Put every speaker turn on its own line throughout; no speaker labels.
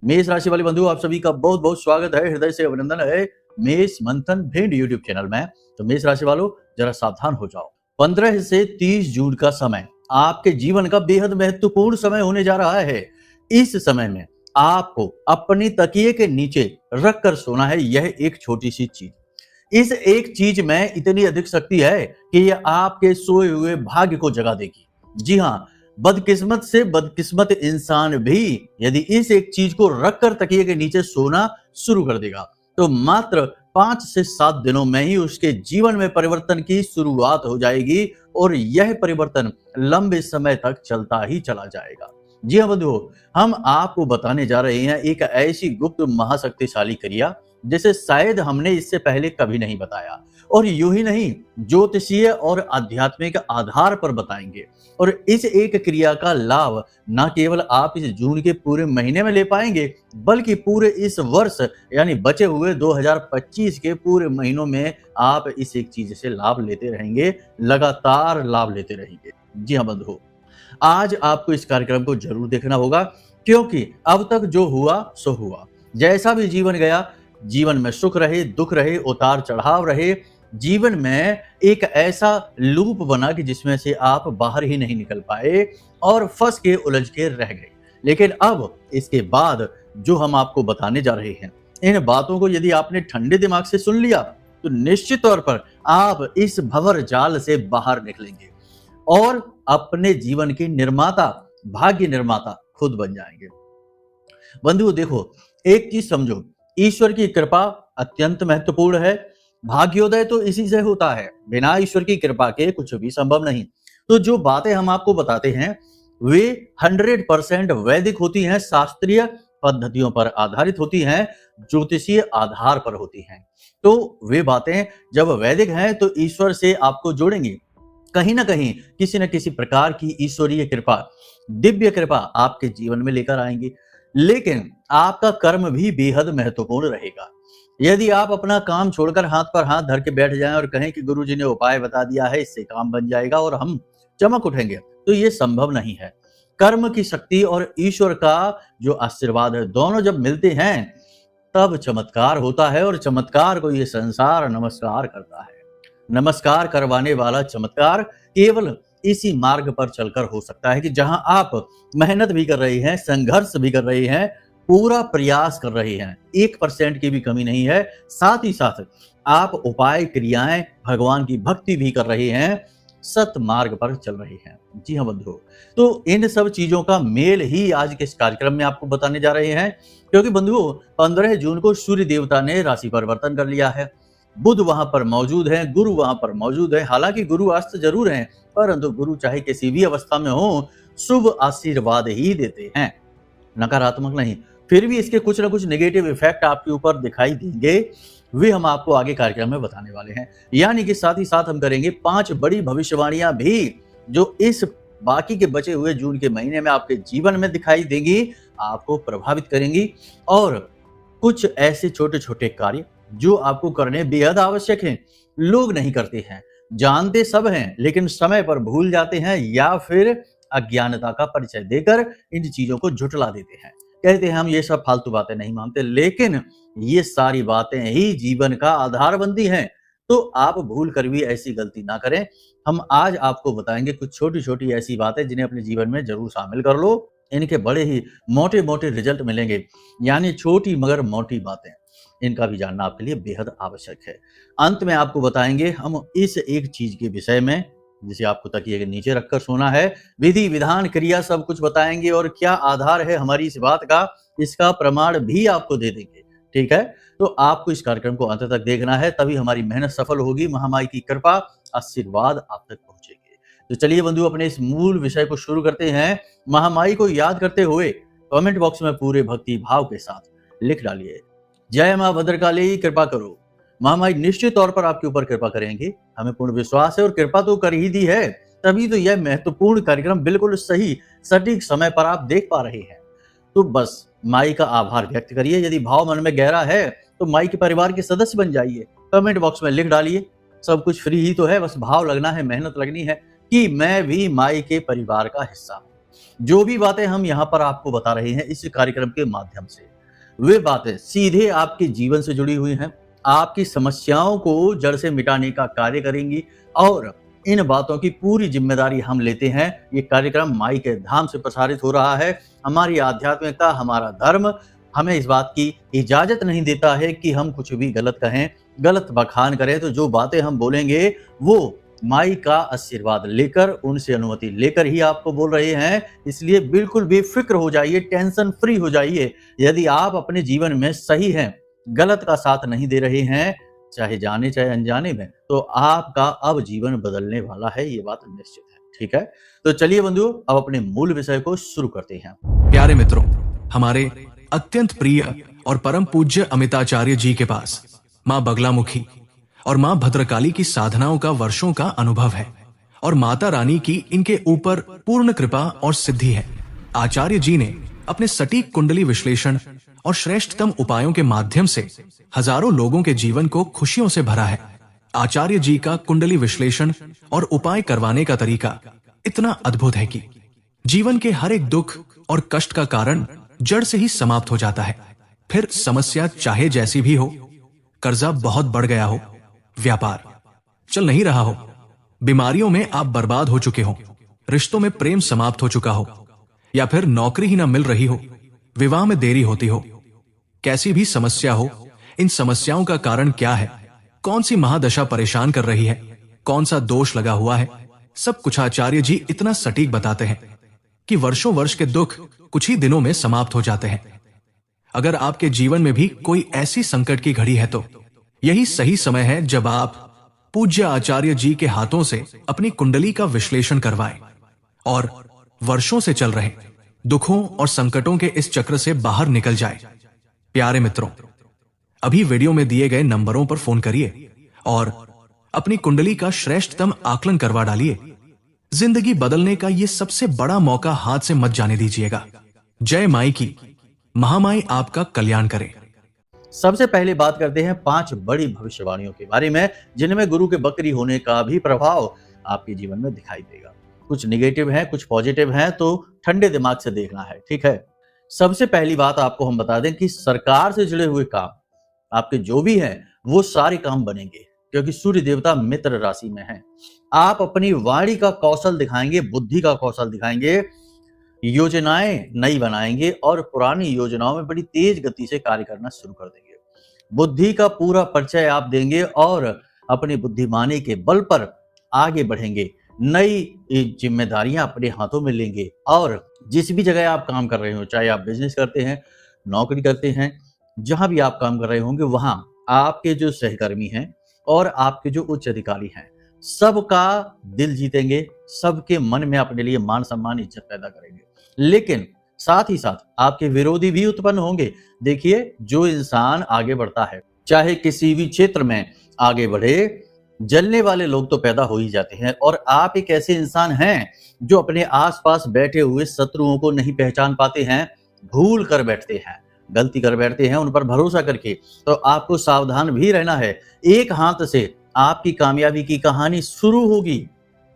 मेष राशि वाले बंधु, आप सभी का बहुत बहुत स्वागत है, हृदय से अभिनंदन है मेष मंथन भेंट यूट्यूब चैनल में। तो मेष राशि वालों, जरा सावधान हो जाओ। 15 से 30 जून का समय आपके जीवन का बेहद महत्वपूर्ण समय होने जा रहा है। इस समय में आपको अपनी तकिए के नीचे रख कर सोना है। यह एक छोटी सी चीज, इस एक चीज में इतनी अधिक शक्ति है कि यह आपके सोए हुए भाग्य को जगा देगी। जी हाँ, बदकिस्मत से बदकिस्मत इंसान भी यदि इस एक चीज को रखकर तकिए के नीचे सोना शुरू कर देगा तो मात्र 5 से 7 दिनों में ही उसके जीवन में परिवर्तन की शुरुआत हो जाएगी और यह परिवर्तन लंबे समय तक चलता ही चला जाएगा। जी हाँ बंधुओं, हम आपको बताने जा रहे हैं एक ऐसी गुप्त महाशक्तिशाली क्रिया जिसे शायद हमने इससे पहले कभी नहीं बताया, और यूं ही नहीं, ज्योतिषीय और आध्यात्मिक आधार पर बताएंगे। और इस एक क्रिया का लाभ न केवल आप इस जून के पूरे महीने में ले पाएंगे, बल्कि पूरे इस वर्ष यानी बचे हुए 2025 के पूरे महीनों में आप इस एक चीज से लाभ लेते रहेंगे, लगातार लाभ लेते रहेंगे। जी हाँ बंधुओं, आज आपको इस कार्यक्रम को जरूर देखना होगा, क्योंकि अब तक जो हुआ सो हुआ। जैसा भी जीवन गया, जीवन में सुख रहे, दुख रहे, उतार चढ़ाव रहे, जीवन में एक ऐसा लूप बना कि जिसमें से आप बाहर ही नहीं निकल पाए और फंस के उलझ के रह गए। लेकिन अब इसके बाद जो हम आपको बताने जा रहे हैं, इन बातों को यदि आपने ठंडे दिमाग से सुन लिया तो निश्चित तौर पर आप इस भंवर जाल से बाहर निकलेंगे और अपने जीवन के निर्माता, भाग्य निर्माता खुद बन जाएंगे। बंधुओं देखो, एक चीज समझो, ईश्वर की कृपा अत्यंत महत्वपूर्ण है। भाग्योदय तो इसी से होता है, बिना ईश्वर की कृपा के कुछ भी संभव नहीं। तो जो बातें हम आपको बताते हैं वे 100% वैदिक होती हैं, शास्त्रीय पद्धतियों पर आधारित होती हैं, ज्योतिषीय आधार पर होती हैं। तो वे बातें जब वैदिक हैं तो ईश्वर से आपको जोड़ेंगी, कहीं ना कहीं किसी न किसी प्रकार की ईश्वरीय कृपा, दिव्य कृपा आपके जीवन में लेकर आएंगी। लेकिन आपका कर्म भी बेहद महत्वपूर्ण रहेगा। यदि आप अपना काम छोड़कर हाथ पर हाथ धर के बैठ जाएं और कहें कि गुरुजी ने उपाय बता दिया है, इससे काम बन जाएगा और हम चमक उठेंगे, तो ये संभव नहीं है। कर्म की शक्ति और ईश्वर का जो आशीर्वाद है, दोनों जब मिलते हैं तब चमत्कार होता है, और चमत्कार को ये संसार नमस्कार करता है। नमस्कार करवाने वाला चमत्कार केवल इसी मार्ग पर चलकर हो सकता है कि जहां आप मेहनत भी कर रहे हैं, संघर्ष भी कर रहे हैं, पूरा प्रयास कर रहे हैं, 1% की भी कमी नहीं है, साथ ही साथ आप उपाय, क्रियाएं, भगवान की भक्ति भी कर रहे हैं, सत मार्ग पर चल रहे हैं। जी हाँ बंधुओं, तो इन सब चीजों का मेल ही आज के इस कार्यक्रम में आपको बताने जा रहे हैं, क्योंकि बंधुओं 15 जून को सूर्य देवता ने राशि परिवर्तन कर लिया है। बुध वहां पर मौजूद है, गुरु वहां पर मौजूद है। हालांकि गुरु अस्त जरूर हैं, परंतु गुरु चाहे किसी भी अवस्था में हो, शुभ आशीर्वाद ही देते हैं, नकारात्मक नहीं। फिर भी इसके कुछ ना कुछ नेगेटिव इफेक्ट आपके ऊपर दिखाई देंगे, वे हम आपको आगे कार्यक्रम में बताने वाले हैं। यानी कि साथ ही साथ हम करेंगे 5 बड़ी भविष्यवाणियां भी जो इस बाकी के बचे हुए जून के महीने में आपके जीवन में दिखाई देंगी, आपको प्रभावित करेंगी। और कुछ ऐसे छोटे छोटे कार्य जो आपको करने बेहद आवश्यक हैं, लोग नहीं करते हैं, जानते सब हैं, लेकिन समय पर भूल जाते हैं या फिर अज्ञानता का परिचय देकर इन चीजों को झुठला देते हैं। कहते हैं हम ये सब फालतू बातें नहीं मानते, लेकिन ये सारी बातें ही जीवन का आधार बनती हैं। तो आप भूल कर भी ऐसी गलती ना करें। हम आज आपको बताएंगे कुछ छोटी छोटी ऐसी बातें जिन्हें अपने जीवन में जरूर शामिल कर लो, इनके बड़े ही मोटे मोटे रिजल्ट मिलेंगे। यानी छोटी मगर मोटी बातें, इनका भी जानना आपके लिए बेहद आवश्यक है। अंत में आपको बताएंगे हम इस एक चीज के विषय में जिसे आपको तकिए के नीचे रखकर सोना है, विधि विधान क्रिया सब कुछ बताएंगे, और क्या आधार है हमारी इस बात का, इसका प्रमाण भी आपको दे देंगे। ठीक है, तो आपको इस कार्यक्रम को अंत तक देखना है, तभी हमारी मेहनत सफल होगी, महामाई की कृपा, आशीर्वाद आप तक पहुंचेंगे। तो चलिए बंधु, अपने इस मूल विषय को शुरू करते हैं। महामाई को याद करते हुए कमेंट बॉक्स में पूरे भक्ति भाव के साथ लिख डालिए, जय मां भद्रकाली कृपा करो। महामाई निश्चित तौर पर आपके ऊपर कृपा करेंगे, हमें पूर्ण विश्वास है, और कृपा तो कर ही दी है, तभी तो यह महत्वपूर्ण कार्यक्रम बिल्कुल सही सटीक समय पर आप देख पा रहे हैं। तो बस माई का आभार व्यक्त करिए। यदि भाव मन में गहरा है तो माई के परिवार के सदस्य बन जाइए। कमेंट बॉक्स में लिख डालिए, सब कुछ फ्री ही तो है, बस भाव लगना है, मेहनत लगनी है कि मैं भी माई के परिवार का हिस्सा हूँ। जो भी बातें हम यहाँ पर आपको बता रहे हैं इस कार्यक्रम के माध्यम से, वे बातें सीधे आपके जीवन से जुड़ी हुई हैं, आपकी समस्याओं को जड़ से मिटाने का कार्य करेंगी और इन बातों की पूरी जिम्मेदारी हम लेते हैं। ये कार्यक्रम माई के धाम से प्रसारित हो रहा है। हमारी आध्यात्मिकता, हमारा धर्म हमें इस बात की इजाजत नहीं देता है कि हम कुछ भी गलत कहें, गलत बखान करें। तो जो बातें हम बोलेंगे वो माई का आशीर्वाद लेकर, उनसे अनुमति लेकर ही आपको बोल रहे हैं। इसलिए बिल्कुल बेफिक्र हो जाइए, टेंशन फ्री हो जाइए। यदि आप अपने जीवन में सही हैं, गलत का साथ नहीं दे रहे हैं, चाहे जाने चाहे अनजाने में, तो आपका अब जीवन बदलने वाला है, ये बात निश्चित है। ठीक है, तो चलिए बंधुओं, अब अपने मूल विषय को शुरू करते हैं।
प्यारे मित्रों, हमारे अत्यंत प्रिय और परम पूज्य अमिताचार्य जी के पास माँ बगलामुखी और माँ भद्रकाली की साधनाओं का वर्षों का अनुभव है और माता रानी की इनके ऊपर पूर्ण कृपा और सिद्धि है। आचार्य जी ने अपने सटीक कुंडली विश्लेषण और श्रेष्ठतम उपायों के माध्यम से हजारों लोगों के जीवन को खुशियों से भरा है। आचार्य जी का कुंडली विश्लेषण और उपाय करवाने का तरीका इतना अद्भुत है कि जीवन के हर एक दुख और कष्ट का कारण जड़ से ही समाप्त हो जाता है। फिर समस्या चाहे जैसी भी हो, कर्जा बहुत बढ़ गया हो, व्यापार चल नहीं रहा हो, बीमारियों में आप बर्बाद हो चुके हो, रिश्तों में प्रेम समाप्त हो चुका हो, या फिर नौकरी ही ना मिल रही हो, विवाह में देरी होती हो, कैसी भी समस्या हो, इन समस्याओं का कारण क्या है, कौन सी महादशा परेशान कर रही है, कौन सा दोष लगा हुआ है, सब कुछ आचार्य जी इतना सटीक बताते हैं कि वर्षों वर्ष के दुख कुछ ही दिनों में समाप्त हो जाते हैं। अगर आपके जीवन में भी कोई ऐसी संकट की घड़ी है तो यही सही समय है जब आप पूज्य आचार्य जी के हाथों से अपनी कुंडली का विश्लेषण करवाएं और वर्षों से चल रहे दुखों और संकटों के इस चक्र से बाहर निकल जाए। प्यारे मित्रों, अभी वीडियो में दिए गए नंबरों पर फोन करिए और अपनी कुंडली का श्रेष्ठतम आकलन करवा डालिए। जिंदगी बदलने का ये सबसे बड़ा मौका हाथ से मत जाने दीजिएगा। जय माई की, महामाई आपका कल्याण करे।
सबसे पहले बात करते हैं 5 बड़ी भविष्यवाणियों के बारे में, जिनमें गुरु के बकरी होने का भी प्रभाव आपके जीवन में दिखाई देगा। कुछ निगेटिव है, कुछ पॉजिटिव है, तो ठंडे दिमाग से देखना है। ठीक है, सबसे पहली बात आपको हम बता दें कि सरकार से जुड़े हुए काम आपके जो भी हैं वो सारे काम बनेंगे, क्योंकि सूर्य देवता मित्र राशि में है। आप अपनी वाणी का कौशल दिखाएंगे, बुद्धि का कौशल दिखाएंगे, योजनाएं नई बनाएंगे और पुरानी योजनाओं में बड़ी तेज गति से कार्य करना शुरू कर देंगे। बुद्धि का पूरा परिचय आप देंगे और अपनी बुद्धिमानी के बल पर आगे बढ़ेंगे। नई जिम्मेदारियां अपने हाथों में लेंगे और जिस भी जगह आप काम कर रहे हो, चाहे आप बिजनेस करते हैं, नौकरी करते हैं, जहां भी आप काम कर रहे होंगे, वहां आपके जो सहकर्मी हैं और आपके जो उच्च अधिकारी हैं, सबका दिल जीतेंगे, सबके मन में अपने लिए मान सम्मान इज्जत पैदा करेंगे। लेकिन साथ ही साथ आपके विरोधी भी उत्पन्न होंगे। देखिए, जो इंसान आगे बढ़ता है, चाहे किसी भी क्षेत्र में आगे बढ़े, जलने वाले लोग तो पैदा हो ही जाते हैं। और आप एक ऐसे इंसान हैं जो अपने आसपास बैठे हुए शत्रुओं को नहीं पहचान पाते हैं, भूल कर बैठते हैं, गलती कर बैठते हैं उन पर भरोसा करके। तो आपको सावधान भी रहना है। एक हाथ से आपकी कामयाबी की कहानी शुरू होगी,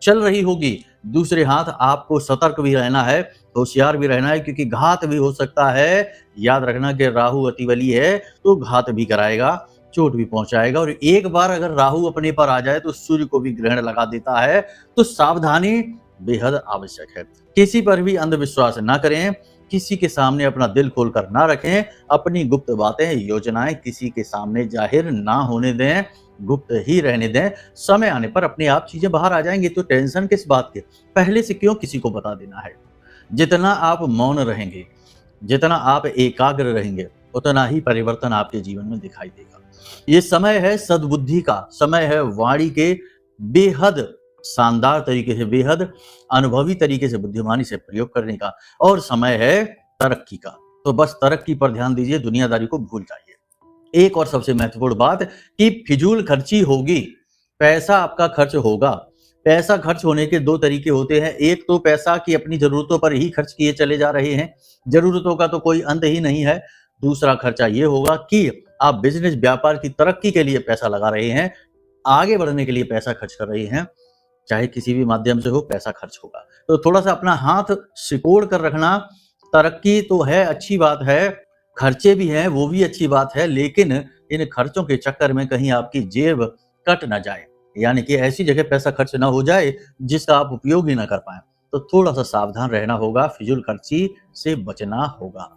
चल रही होगी, दूसरे हाथ आपको सतर्क भी रहना है, होशियार भी रहना है, क्योंकि घात भी हो सकता है। याद रखना कि राहु अतिबली है, तो घात भी कराएगा, चोट भी पहुंचाएगा। और एक बार अगर राहु अपने पर आ जाए तो सूर्य को भी ग्रहण लगा देता है। तो सावधानी बेहद आवश्यक है। किसी पर भी अंधविश्वास ना करें, किसी के सामने अपना दिल खोलकर ना रखें, अपनी गुप्त बातें, योजनाएं किसी के सामने जाहिर ना होने दें, गुप्त ही रहने दें। समय आने पर अपने आप चीजें बाहर आ जाएंगी, तो टेंशन किस बात की, पहले से क्यों किसी को बता देना है। जितना आप मौन रहेंगे, जितना आप एकाग्र रहेंगे, उतना ही परिवर्तन आपके जीवन में दिखाई देगा। ये समय है सद्बुद्धि का, समय है वाणी के बेहद शानदार तरीके से, बेहद अनुभवी तरीके से, बुद्धिमानी से प्रयोग करने का, और समय है तरक्की का। तो बस तरक्की पर ध्यान दीजिए, दुनियादारी को भूल जाइए। एक और सबसे महत्वपूर्ण बात कि फिजूल खर्ची होगी, पैसा आपका खर्च होगा। पैसा खर्च होने के 2 तरीके होते हैं। एक तो पैसा की अपनी जरूरतों पर ही खर्च किए चले जा रहे हैं, जरूरतों का तो कोई अंत ही नहीं है। दूसरा खर्चा ये होगा कि आप बिजनेस व्यापार की तरक्की के लिए पैसा लगा रहे हैं, आगे बढ़ने के लिए पैसा खर्च कर रहे हैं, चाहे किसी भी माध्यम से हो, पैसा खर्च होगा। तो थोड़ा सा अपना हाथ सिकोड़ कर रखना। तरक्की तो है, अच्छी बात है, खर्चे भी हैं, वो भी अच्छी बात है, लेकिन इन खर्चों के चक्कर में कहीं आपकी जेब कट ना जाए, यानी कि ऐसी जगह पैसा खर्च ना हो जाए जिसका आप उपयोग ही ना कर पाएँ। तो थोड़ा-सा सावधान रहना होगा, फिजूल खर्ची से बचना होगा।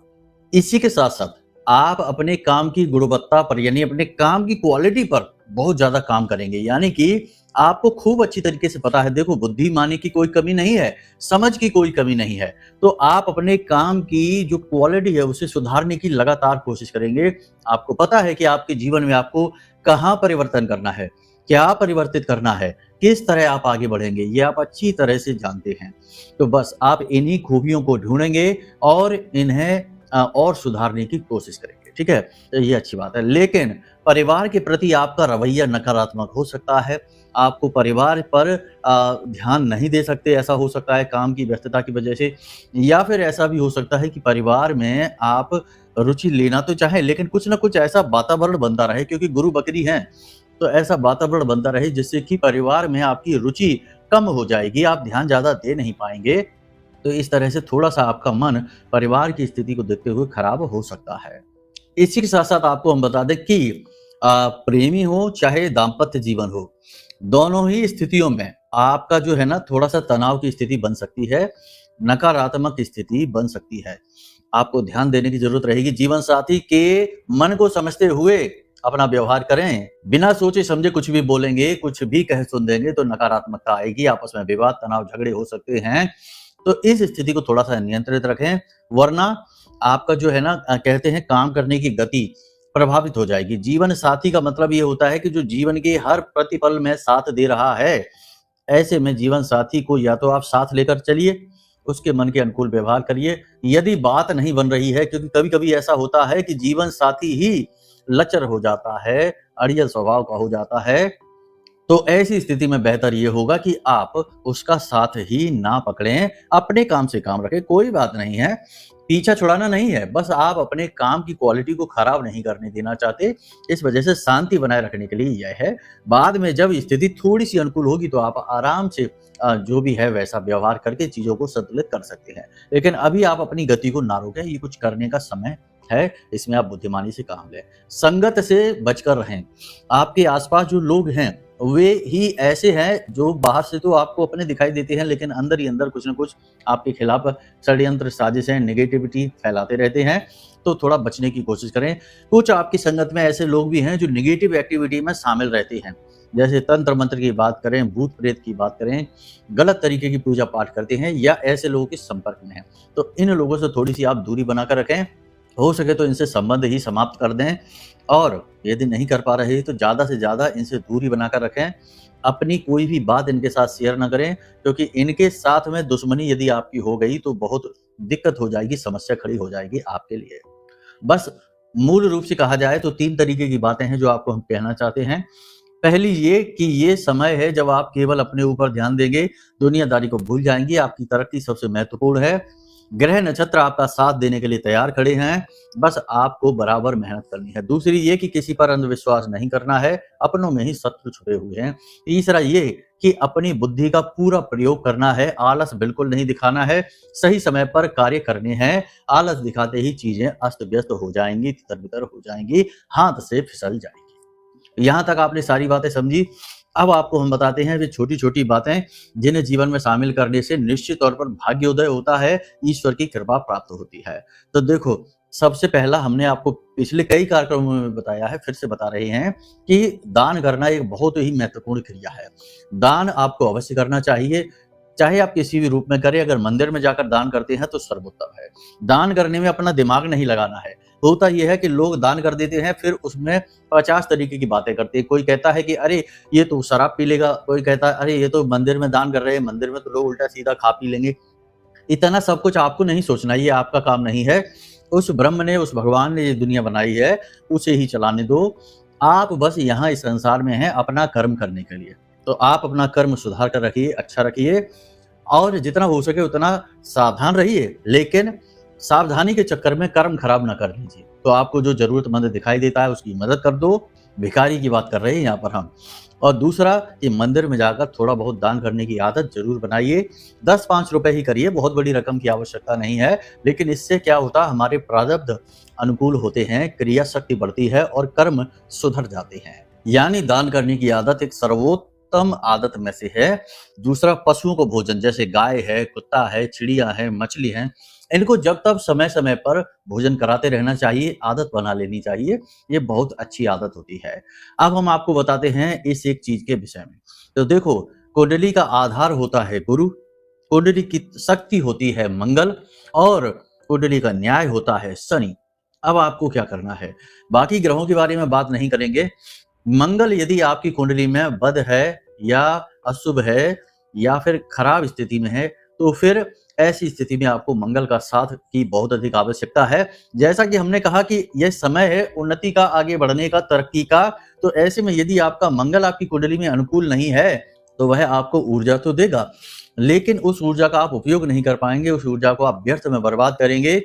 इसी के साथ-साथ आप अपने काम की गुणवत्ता पर यानी अपने काम की क्वालिटी पर बहुत ज़्यादा काम करेंगे। यानी कि आपको खूब अच्छी तरीके से पता है, देखो बुद्धिमानी की कोई कमी नहीं है, समझ की कोई कमी नहीं है। तो आप अपने काम की जो क्वालिटी है उसे सुधारने की लगातार कोशिश करेंगे। आपको पता है कि आपके जीवन में आपको कहाँ परिवर्तन करना है, क्या परिवर्तित करना है, किस तरह आप आगे बढ़ेंगे, ये आप अच्छी तरह से जानते हैं। तो बस आप इन्हीं खूबियों को ढूँढेंगे और इन्हें और सुधारने की कोशिश करेंगे, ठीक है? तो ये अच्छी बात है। लेकिन परिवार के प्रति आपका रवैया नकारात्मक हो सकता है। आपको परिवार पर ध्यान नहीं दे सकते, ऐसा हो सकता है काम की व्यस्तता की वजह से, या फिर ऐसा भी हो सकता है कि परिवार में आप रुचि लेना तो चाहें, लेकिन कुछ न कुछ ऐसा वातावरण बनता रहे, क्योंकि गुरु बकरी हैं, तो ऐसा वातावरण बनता रहे जिससे कि परिवार में आपकी रुचि कम हो जाएगी, आप ध्यान ज़्यादा दे नहीं पाएँगे। तो इस तरह से थोड़ा-सा आपका मन परिवार की स्थिति को देखते हुए खराब हो सकता है। इसी के साथ-साथ आपको हम बता दें कि प्रेमी हो चाहे दाम्पत्य जीवन हो, दोनों ही स्थितियों में आपका जो है ना थोड़ा-सा तनाव की स्थिति बन सकती है, नकारात्मक स्थिति बन सकती है। आपको ध्यान देने की ज़रूरत रहेगी, जीवन साथी के मन को समझते हुए अपना व्यवहार करें। बिना सोचे-समझे कुछ भी बोलेंगे, कुछ भी कह सुन देंगे तो नकारात्मकता आएगी, आपस में विवाद, तनाव, झगड़े हो सकते हैं। तो इस स्थिति को थोड़ा-सा नियंत्रित रखें, वरना आपका जो है ना कहते हैं काम करने की गति प्रभावित हो जाएगी। जीवन साथी का मतलब ये होता है कि जो जीवन के हर प्रतिपल में साथ दे रहा है, ऐसे में जीवन साथी को या तो आप साथ लेकर चलिए, उसके मन के अनुकूल व्यवहार करिए। यदि बात नहीं बन रही है, क्योंकि कभी-कभी ऐसा होता है कि जीवन साथी ही लचर हो जाता है, अड़ियल स्वभाव का हो जाता है, तो ऐसी स्थिति में बेहतर ये होगा कि आप उसका साथ ही ना पकड़ें, अपने काम से काम रखें, कोई बात नहीं है, पीछा छुड़ाना नहीं है, बस आप अपने काम की क्वालिटी को खराब नहीं करने देना चाहते, इस वजह से शांति बनाए रखने के लिए यह है। बाद में जब स्थिति थोड़ी-सी अनुकूल होगी तो आप आराम से जो भी है वैसा व्यवहार करके चीज़ों को संतुलित कर सकते हैं। लेकिन अभी आप अपनी गति को ना रोकें, ये कुछ करने का समय है, इसमें आप बुद्धिमानी से काम लें। संगत से बचकर रहें, आपके आस-पास जो लोग हैं वे ही ऐसे हैं जो बाहर से तो आपको अपने दिखाई देते हैं, लेकिन अंदर ही अंदर कुछ न कुछ आपके खिलाफ षड्यंत्र, साजिशें, नेगेटिविटी फैलाते रहते हैं, तो थोड़ा बचने की कोशिश करें। कुछ आपकी संगत में ऐसे लोग भी हैं जो नेगेटिव एक्टिविटी में शामिल रहते हैं, जैसे तंत्र मंत्र की बात करें, भूत प्रेत की बात करें, गलत तरीके की पूजा पाठ करते हैं या ऐसे लोगों के संपर्क में हैं। तो इन लोगों से थोड़ी-सी आप दूरी बनाकर रखें, हो सके तो इनसे संबंध ही समाप्त कर दें, और यदि नहीं कर पा रहे तो ज़्यादा से ज़्यादा इनसे दूरी बनाकर रखें। अपनी कोई भी बात इनके साथ शेयर ना करें, क्योंकि इनके साथ में दुश्मनी यदि आपकी हो गई तो बहुत दिक्कत हो जाएगी, समस्या खड़ी हो जाएगी आपके लिए। बस मूल रूप से कहा जाए तो 3 तरीके की बातें हैं जो आपको हम कहना चाहते हैं। पहली ये कि ये समय है जब आप केवल अपने ऊपर ध्यान देंगे, दुनियादारी को भूल जाएँगे, आपकी तरक्की सबसे महत्वपूर्ण है। ग्रह नक्षत्र आपका साथ देने के लिए तैयार खड़े हैं, बस आपको बराबर मेहनत करनी है। दूसरी ये कि किसी पर अंधविश्वास नहीं करना है, अपनों में ही शत्रु छुपे हुए हैं। तीसरा ये कि अपनी बुद्धि का पूरा प्रयोग करना है, आलस बिल्कुल नहीं दिखाना है, सही समय पर कार्य करने हैं। आलस दिखाते ही चीजें अस्त-व्यस्त हो जाएँगी, तितर-बितर हो जाएँगी, हाथ से फिसल जाएँगी। यहाँ तक आपने सारी बातें समझी। अब आपको हम बताते हैं वे छोटी-छोटी बातें जिन्हें जीवन में शामिल करने से निश्चित तौर पर भाग्योदय होता है, ईश्वर की कृपा प्राप्त होती है। तो देखो, सबसे पहला हमने आपको पिछले कई कार्यक्रमों में बताया है, फिर से बता रहे हैं कि दान करना एक बहुत ही महत्वपूर्ण क्रिया है। दान आपको अवश्य करना चाहिए, चाहे आप किसी भी रूप में करें, अगर मंदिर में जाकर दान करते हैं तो सर्वोत्तम है। दान करने में अपना दिमाग नहीं लगाना है। होता ये है कि लोग दान कर देते हैं, फिर उसमें 50 तरीके की बातें करते हैं। कोई कहता है कि अरे ये तो शराब पी लेगा, कोई कहता है अरे ये तो मंदिर में दान कर रहे हैं, मंदिर में तो लोग उल्टा-सीधा खा पी लेंगे। इतना सब कुछ आपको नहीं सोचना, ये आपका काम नहीं है। उस ब्रह्म ने, उस भगवान ने ये दुनिया बनाई है, उसे ही चलाने दो। आप बस यहाँ इस संसार में हैं अपना कर्म करने के लिए। तो आप अपना कर्म सुधार कर रखिए, अच्छा रखिए और जितना हो सके उतना सावधान रहिए, लेकिन सावधानी के चक्कर में कर्म खराब ना कर लीजिए। तो आपको जो ज़रूरतमंद दिखाई देता है उसकी मदद कर दो, भिखारी की बात कर रहे हैं यहाँ पर हम। और दूसरा कि मंदिर में जाकर थोड़ा बहुत दान करने की आदत जरूर बनाइए। 10-5 रुपए ही करिए, बहुत बड़ी रकम की आवश्यकता नहीं है, लेकिन इससे क्या होता है, हमारे प्रारब्ध अनुकूल होते हैं, क्रिया शक्ति बढ़ती है और कर्म सुधर जाते हैं। यानी दान करने की आदत एक सर्वोत्तम आदत में से है। दूसरा, पशुओं को भोजन, जैसे गाय है, कुत्ता है, चिड़िया है, मछली है, इनको जब तब समय समय पर भोजन कराते रहना चाहिए, आदत बना लेनी चाहिए। ये बहुत अच्छी आदत होती है। अब हम आपको बताते हैं इस एक चीज के विषय में। तो देखो, कुंडली का आधार होता है गुरु, कुंडली की शक्ति होती है मंगल, और कुंडली का न्याय होता है शनि। अब आपको क्या करना है, बाकी ग्रहों के बारे में बात नहीं करेंगे। मंगल यदि आपकी कुंडली में बद है या अशुभ है या फिर खराब स्थिति में है, तो फिर ऐसी स्थिति में आपको मंगल का साथ की बहुत अधिक आवश्यकता है। जैसा कि हमने कहा कि यह समय है उन्नति का, आगे बढ़ने का, तरक्की का। तो ऐसे में यदि आपका मंगल आपकी कुंडली में अनुकूल नहीं है, तो वह आपको ऊर्जा तो देगा, लेकिन उस ऊर्जा का आप उपयोग नहीं कर पाएंगे, उस ऊर्जा को आप व्यर्थ में बर्बाद करेंगे।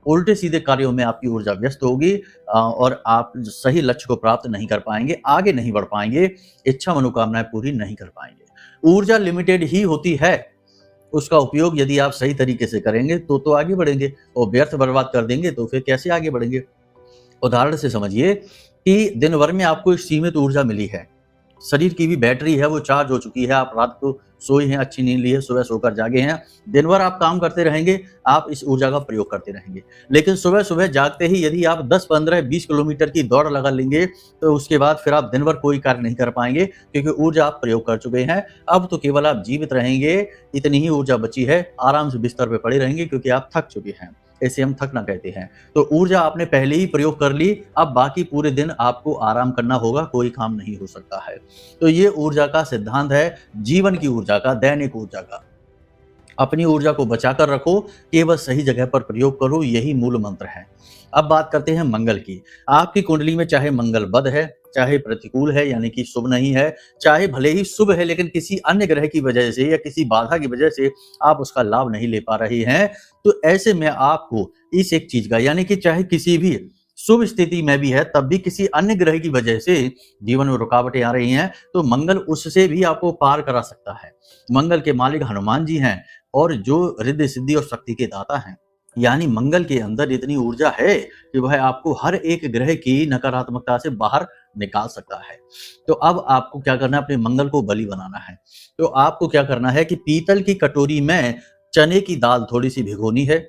उल्टे सीधे कार्यों में आपकी ऊर्जा व्यस्त होगी और आप सही लक्ष्य को प्राप्त नहीं कर पाएंगे, आगे नहीं बढ़ पाएंगे, इच्छा मनोकामनाएं पूरी नहीं कर पाएंगे। ऊर्जा लिमिटेड ही होती है, उसका उपयोग यदि आप सही तरीके से करेंगे तो आगे बढ़ेंगे, और व्यर्थ बर्बाद कर देंगे तो फिर कैसे आगे बढ़ेंगे। उदाहरण से समझिए कि दिन भर में आपको एक सीमित ऊर्जा मिली है, शरीर की भी बैटरी है वो चार्ज हो चुकी है, आप रात को सोए हैं, अच्छी नींद ली है, सुबह सोकर जागे हैं, दिन भर आप काम करते रहेंगे, आप इस ऊर्जा का प्रयोग करते रहेंगे। लेकिन सुबह सुबह जागते ही यदि आप 10, 15, 20 किलोमीटर की दौड़ लगा लेंगे, तो उसके बाद फिर आप दिन भर कोई कार्य नहीं कर पाएंगे, क्योंकि ऊर्जा आप प्रयोग कर चुके हैं। अब तो केवल आप जीवित रहेंगे, इतनी ही ऊर्जा बची है, आराम से बिस्तर पे पड़े रहेंगे, क्योंकि आप थक चुके हैं। इसे हम थकना कहते हैं। तो ऊर्जा आपने पहले ही प्रयोग कर ली, अब बाकी पूरे दिन आपको आराम करना होगा, कोई काम नहीं हो सकता है। तो ये ऊर्जा का सिद्धांत है, जीवन की ऊर्जा का, दैनिक ऊर्जा का। अपनी ऊर्जा को बचाकर रखो, केवल सही जगह पर प्रयोग करो, यही मूल मंत्र है। अब बात करते हैं मंगल की। आपकी कुंडली में चाहे मंगल बद है, चाहे प्रतिकूल है यानी कि शुभ नहीं है, चाहे भले ही शुभ है लेकिन किसी अन्य ग्रह की वजह से या किसी बाधा की वजह से आप उसका लाभ नहीं ले पा रहे हैं, तो ऐसे में आपको इस एक चीज का, यानी कि चाहे किसी भी शुभ स्थिति में भी है तब भी किसी अन्य ग्रह की वजह से जीवन में रुकावटें आ रही हैं, तो मंगल उससे भी आपको पार करा सकता है। मंगल के मालिक हनुमान जी हैं, और जो रिद्धि सिद्धि और शक्ति के दाता हैं। यानी मंगल के अंदर इतनी ऊर्जा है कि वह आपको हर एक ग्रह की नकारात्मकता से बाहर निकाल सकता है। तो अब आपको क्या करना है, अपने मंगल को बलि बनाना है। तो आपको क्या करना है कि पीतल की कटोरी में चने की दाल थोड़ी सी भिगोनी है,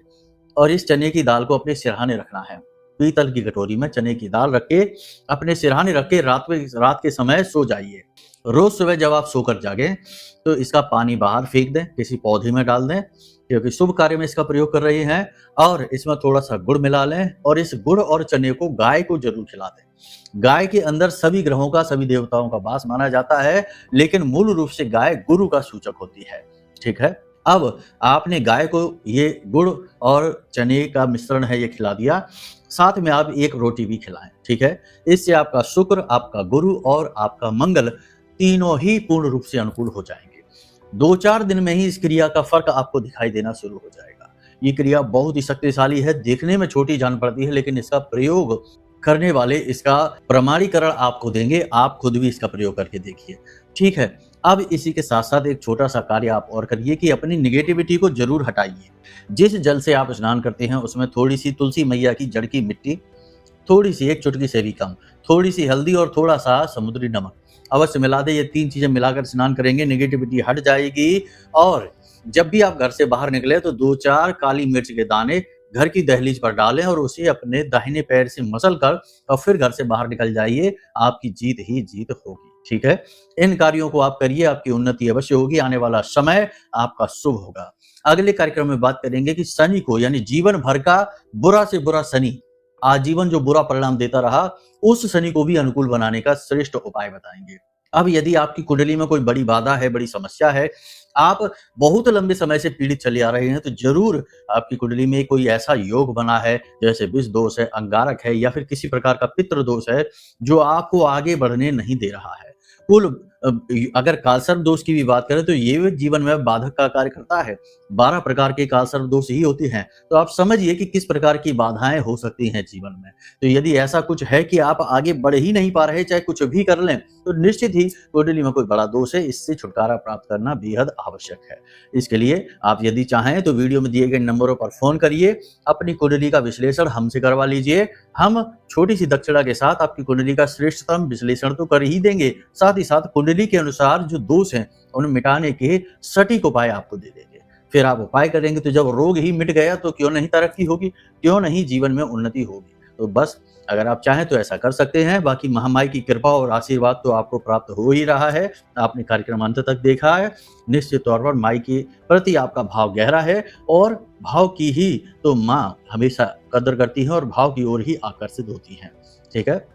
और इस चने की दाल को अपने सिरहाने रखना है। पीतल की कटोरी में चने की दाल रख के अपने सिरहाने रख के रात के समय सो जाइए। रोज सुबह जब आप सोकर जागे तो इसका पानी बाहर फेंक दें, किसी पौधे में डाल दें, क्योंकि शुभ कार्य में इसका प्रयोग कर रहे हैं। और इसमें थोड़ा सा गुड़ मिला लें, और इस गुड़ और चने को गाय को जरूर खिला दें। गाय के अंदर सभी ग्रहों का, सभी देवताओं का वास माना जाता है, लेकिन मूल रूप से गाय गुरु का सूचक होती है। ठीक है, अब आपने गाय को ये गुड़ और चने का मिश्रण है ये खिला दिया, साथ में आप एक रोटी भी खिलाएं। ठीक है, इससे आपका शुक्र, आपका गुरु और आपका मंगल तीनों ही पूर्ण रूप से अनुकूल हो जाएंगे। 2-4 दिन में ही इस क्रिया का फर्क आपको दिखाई देना शुरू हो जाएगा। ये क्रिया बहुत ही शक्तिशाली है, देखने में छोटी जान पड़ती है, लेकिन इसका प्रयोग करने वाले इसका प्रमाणीकरण आपको देंगे, आप खुद भी इसका प्रयोग करके देखिए। ठीक है, अब इसी के साथ साथ एक छोटा सा कार्य आप और करिए कि अपनी निगेटिविटी को जरूर हटाइए। जिस जल से आप स्नान करते हैं उसमें थोड़ी सी तुलसी मैया की जड़ की मिट्टी, थोड़ी सी, एक चुटकी से भी कम, थोड़ी सी हल्दी और थोड़ा सा समुद्री नमक अवश्य मिला दे। ये 3 चीजें मिलाकर स्नान करेंगे, निगेटिविटी हट जाएगी। और जब भी आप घर से बाहर निकले तो 2-4 काली मिर्च के दाने घर की दहलीज पर डालें और उसे अपने दाहिने पैर से मसल कर और फिर घर से बाहर निकल जाइए, आपकी जीत ही जीत होगी। ठीक है, इन कार्यों को आप करिए, आपकी उन्नति अवश्य होगी, आने वाला समय आपका शुभ होगा। अगले कार्यक्रम में बात करेंगे कि शनि को, यानी जीवन भर का बुरा से बुरा शनि, आजीवन जो बुरा परिणाम देता रहा, उस शनि को भी अनुकूल बनाने का श्रेष्ठ उपाय बताएंगे। अब यदि आपकी कुंडली में कोई बड़ी बाधा है, बड़ी समस्या है, आप बहुत लंबे समय से पीड़ित चले आ रहे हैं, तो जरूर आपकी कुंडली में कोई ऐसा योग बना है, जैसे विष दोष है, अंगारक है, या फिर किसी प्रकार का पितृ दोष है, जो आपको आगे बढ़ने नहीं दे रहा है। कुल अगर कालसर्प दोष की भी बात करें तो ये जीवन में बाधक का कार्य करता है। 12 प्रकार के कालसर्प दोष ही होते हैं। तो आप समझिए कि किस प्रकार की बाधाएं हो सकती हैं जीवन में। तो यदि ऐसा कुछ है कि आप आगे बढ़ ही नहीं पा रहे, चाहे कुछ भी कर लें, तो निश्चित ही कुंडली में कोई बड़ा दोष है। इससे छुटकारा प्राप्त करना बेहद आवश्यक है। इसके लिए आप यदि चाहें तो वीडियो में दिए गए नंबरों पर फोन करिए, अपनी कुंडली का विश्लेषण हमसे करवा लीजिए। हम छोटी सी दक्षिणा के साथ आपकी कुंडली का श्रेष्ठतम विश्लेषण तो कर ही देंगे, साथ ही साथ कुंडली के अनुसार जो दोष हैं उन्हें मिटाने के सटीक उपाय आपको दे देंगे। फिर आप उपाय करेंगे तो जब रोग ही मिट गया तो क्यों नहीं तरक्की होगी, क्यों नहीं जीवन में उन्नति होगी। तो बस अगर आप चाहें तो ऐसा कर सकते हैं। बाकी महामाई की कृपा और आशीर्वाद तो आपको प्राप्त हो ही रहा है। आपने कार्यक्रम अंत तक देखा है। निश्चित तौर पर माई के प्रति आपका भाव गहरा है और भाव की ही तो माँ हमेशा कदर करती है और भाव की ओर ही आकर्षित होती हैं। ठीक है,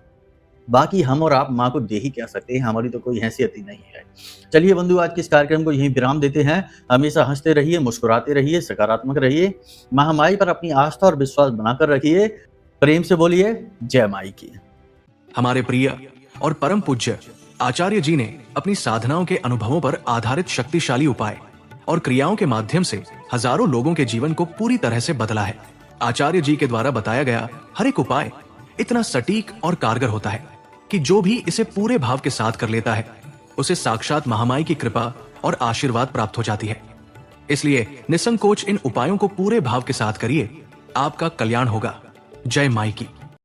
बाकी हम और आप माँ को दे ही क्या सकते हैं, हमारी तो कोई हैसियत ही नहीं है। चलिए बंधु, आज के इस कार्यक्रम को यहीं विराम देते हैं। हमेशा हंसते रहिए, मुस्कुराते रहिए, सकारात्मक रहिए, महामाई पर अपनी आस्था और विश्वास बनाकर रखिए। प्रेम से बोलिए जय माई की।
हमारे प्रिय और परम पूज्य आचार्य जी ने अपनी साधनाओं के अनुभवों पर आधारित शक्तिशाली उपाय और क्रियाओं के माध्यम से हजारों लोगों के जीवन को पूरी तरह से बदला है। आचार्य जी के द्वारा बताया गया हर एक उपाय इतना सटीक और कारगर होता है कि जो भी इसे पूरे भाव के साथ कर लेता है उसे साक्षात महामाई की कृपा और आशीर्वाद प्राप्त हो जाती है। इसलिए निसंकोच इन उपायों को पूरे भाव के साथ करिए, आपका कल्याण होगा। जय माई की।